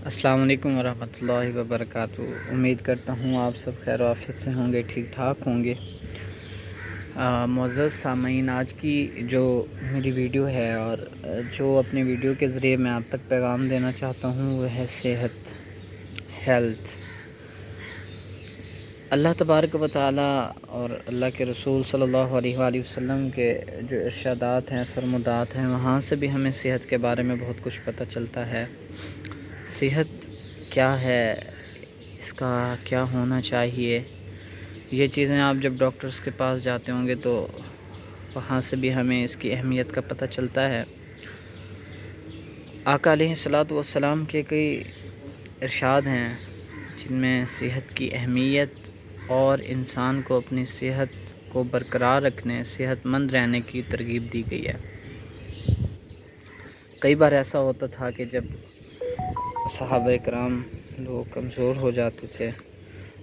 السلام علیکم ورحمۃ اللہ وبرکاتہ۔ امید کرتا ہوں آپ سب خیر و عافیت سے ہوں گے، ٹھیک ٹھاک ہوں گے۔ معزز سامعین، آج کی جو میری ویڈیو ہے اور جو اپنی ویڈیو کے ذریعے میں آپ تک پیغام دینا چاہتا ہوں وہ ہے صحت، ہیلتھ۔ اللہ تبارک و تعالی اور اللہ کے رسول صلی اللہ علیہ وآلہ وسلم کے جو ارشادات ہیں، فرمودات ہیں، وہاں سے بھی ہمیں صحت کے بارے میں بہت کچھ پتہ چلتا ہے۔ صحت کیا ہے، اس کا کیا ہونا چاہیے، یہ چیزیں آپ جب ڈاکٹرز کے پاس جاتے ہوں گے تو وہاں سے بھی ہمیں اس کی اہمیت کا پتہ چلتا ہے۔ آقا علیہ الصلوۃ والسلام کے کئی ارشاد ہیں جن میں صحت کی اہمیت اور انسان کو اپنی صحت کو برقرار رکھنے، صحت مند رہنے کی ترغیب دی گئی ہے۔ کئی بار ایسا ہوتا تھا کہ جب صحابہ کرام لوگ کمزور ہو جاتے تھے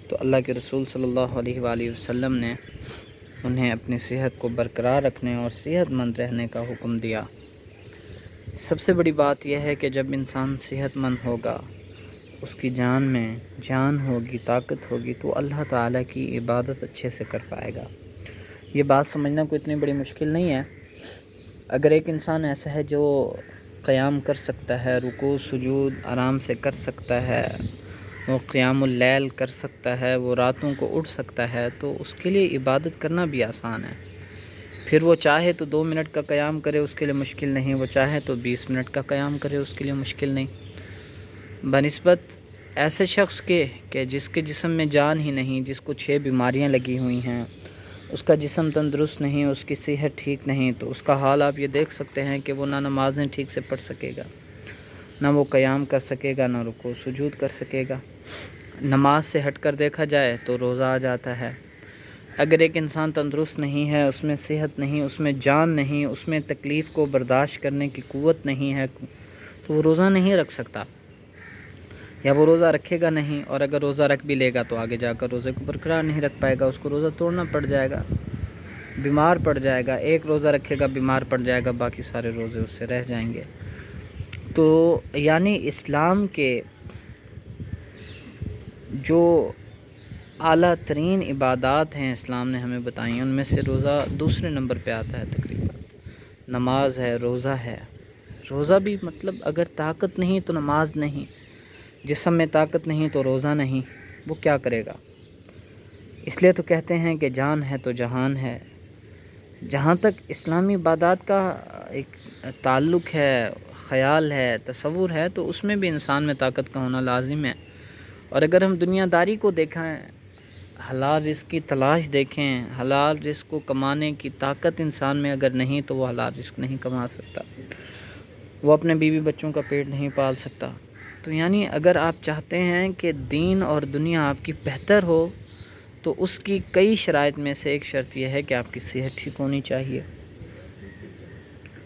تو اللہ کے رسول صلی اللہ علیہ وآلہ وسلم نے انہیں اپنی صحت کو برقرار رکھنے اور صحت مند رہنے کا حکم دیا۔ سب سے بڑی بات یہ ہے کہ جب انسان صحت مند ہوگا، اس کی جان میں جان ہوگی، طاقت ہوگی، تو اللہ تعالیٰ کی عبادت اچھے سے کر پائے گا۔ یہ بات سمجھنا کوئی اتنی بڑی مشکل نہیں ہے۔ اگر ایک انسان ایسا ہے جو قیام کر سکتا ہے، رکوع سجود آرام سے کر سکتا ہے، وہ قیام اللیل کر سکتا ہے، وہ راتوں کو اٹھ سکتا ہے، تو اس کے لیے عبادت کرنا بھی آسان ہے۔ پھر وہ چاہے تو 2 منٹ کا قیام کرے، اس کے لیے مشکل نہیں، وہ چاہے تو 20 منٹ کا قیام کرے، اس کے لیے مشکل نہیں۔ بنسبت ایسے شخص کے کہ جس کے جسم میں جان ہی نہیں، جس کو 6 بیماریاں لگی ہوئی ہیں، اس کا جسم تندرست نہیں، اس کی صحت ٹھیک نہیں، تو اس کا حال آپ یہ دیکھ سکتے ہیں کہ وہ نہ نمازیں ٹھیک سے پڑھ سکے گا، نہ وہ قیام کر سکے گا، نہ رکوع سجود کر سکے گا۔ نماز سے ہٹ کر دیکھا جائے تو روزہ آ جاتا ہے۔ اگر ایک انسان تندرست نہیں ہے، اس میں صحت نہیں، اس میں جان نہیں، اس میں تکلیف کو برداشت کرنے کی قوت نہیں ہے، تو وہ روزہ نہیں رکھ سکتا، یا وہ روزہ رکھے گا نہیں، اور اگر روزہ رکھ بھی لے گا تو آگے جا کر روزے کو برقرار نہیں رکھ پائے گا، اس کو روزہ توڑنا پڑ جائے گا، بیمار پڑ جائے گا۔ ایک روزہ رکھے گا، بیمار پڑ جائے گا، باقی سارے روزے اس سے رہ جائیں گے۔ تو یعنی اسلام کے جو اعلیٰ ترین عبادات ہیں اسلام نے ہمیں بتائی ہیں، ان میں سے روزہ دوسرے نمبر پہ آتا ہے تقریباً۔ نماز ہے، روزہ ہے۔ روزہ بھی مطلب اگر طاقت نہیں تو نماز نہیں، جسم میں طاقت نہیں تو روزہ نہیں، وہ کیا کرے گا؟ اس لیے تو کہتے ہیں کہ جان ہے تو جہان ہے۔ جہاں تک اسلامی عبادات کا ایک تعلق ہے، خیال ہے، تصور ہے، تو اس میں بھی انسان میں طاقت کا ہونا لازم ہے۔ اور اگر ہم دنیا داری کو دیکھیں، حلال رزق کی تلاش دیکھیں، حلال رزق کو کمانے کی طاقت انسان میں اگر نہیں تو وہ حلال رزق نہیں کما سکتا، وہ اپنے بیوی بچوں کا پیٹ نہیں پال سکتا۔ تو یعنی اگر آپ چاہتے ہیں کہ دین اور دنیا آپ کی بہتر ہو تو اس کی کئی شرائط میں سے ایک شرط یہ ہے کہ آپ کی صحت ٹھیک ہونی چاہیے،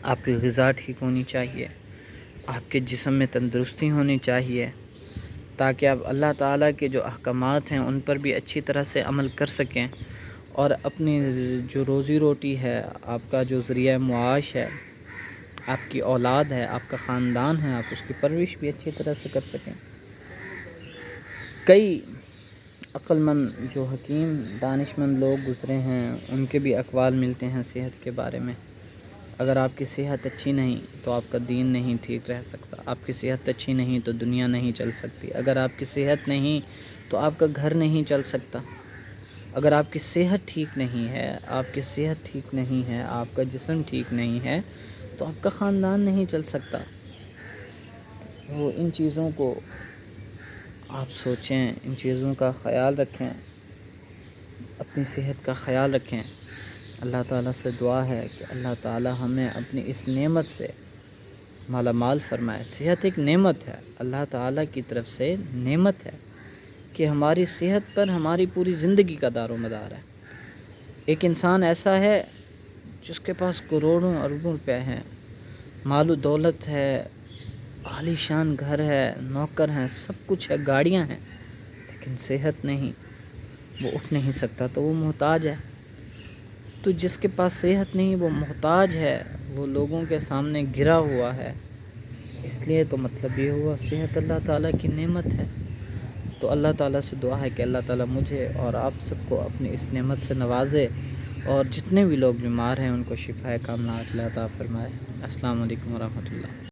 آپ کی غذا ٹھیک ہونی چاہیے، آپ کے جسم میں تندرستی ہونی چاہیے، تاکہ آپ اللہ تعالیٰ کے جو احکامات ہیں ان پر بھی اچھی طرح سے عمل کر سکیں، اور اپنی جو روزی روٹی ہے، آپ کا جو ذریعہ معاش ہے، آپ کی اولاد ہے، آپ کا خاندان ہے، آپ اس کی پرورش بھی اچھی طرح سے کر سکیں۔ کئی عقل مند جو حکیم دانش مند لوگ گزرے ہیں، ان کے بھی اقوال ملتے ہیں صحت کے بارے میں۔ اگر آپ کی صحت اچھی نہیں تو آپ کا دین نہیں ٹھیک رہ سکتا، آپ کی صحت اچھی نہیں تو دنیا نہیں چل سکتی، اگر آپ کی صحت نہیں تو آپ کا گھر نہیں چل سکتا، اگر آپ کی صحت ٹھیک نہیں ہے، آپ کی صحت ٹھیک نہیں ہے، آپ کا جسم ٹھیک نہیں ہے تو آپ کا خاندان نہیں چل سکتا۔ وہ ان چیزوں کو آپ سوچیں، ان چیزوں کا خیال رکھیں، اپنی صحت کا خیال رکھیں۔ اللہ تعالیٰ سے دعا ہے کہ اللہ تعالیٰ ہمیں اپنی اس نعمت سے مالا مال فرمائے۔ صحت ایک نعمت ہے، اللہ تعالیٰ کی طرف سے نعمت ہے کہ ہماری صحت پر ہماری پوری زندگی کا دار و مدار ہے۔ ایک انسان ایسا ہے جس کے پاس کروڑوں اربوں روپے ہیں، مال و دولت ہے، عالی شان گھر ہے، نوکر ہیں، سب کچھ ہے، گاڑیاں ہیں، لیکن صحت نہیں، وہ اٹھ نہیں سکتا، تو وہ محتاج ہے۔ تو جس کے پاس صحت نہیں وہ محتاج ہے، وہ لوگوں کے سامنے گرا ہوا ہے، اس لیے تو مطلب یہ ہوا صحت اللہ تعالیٰ کی نعمت ہے، تو اللہ تعالیٰ سے دعا ہے کہ اللہ تعالیٰ مجھے اور آپ سب کو اپنی اس نعمت سے نوازے، اور جتنے بھی لوگ بیمار ہیں ان کو شفائے کاملہ عاجلہ عطا فرمائے۔ السلام علیکم ورحمۃ اللہ۔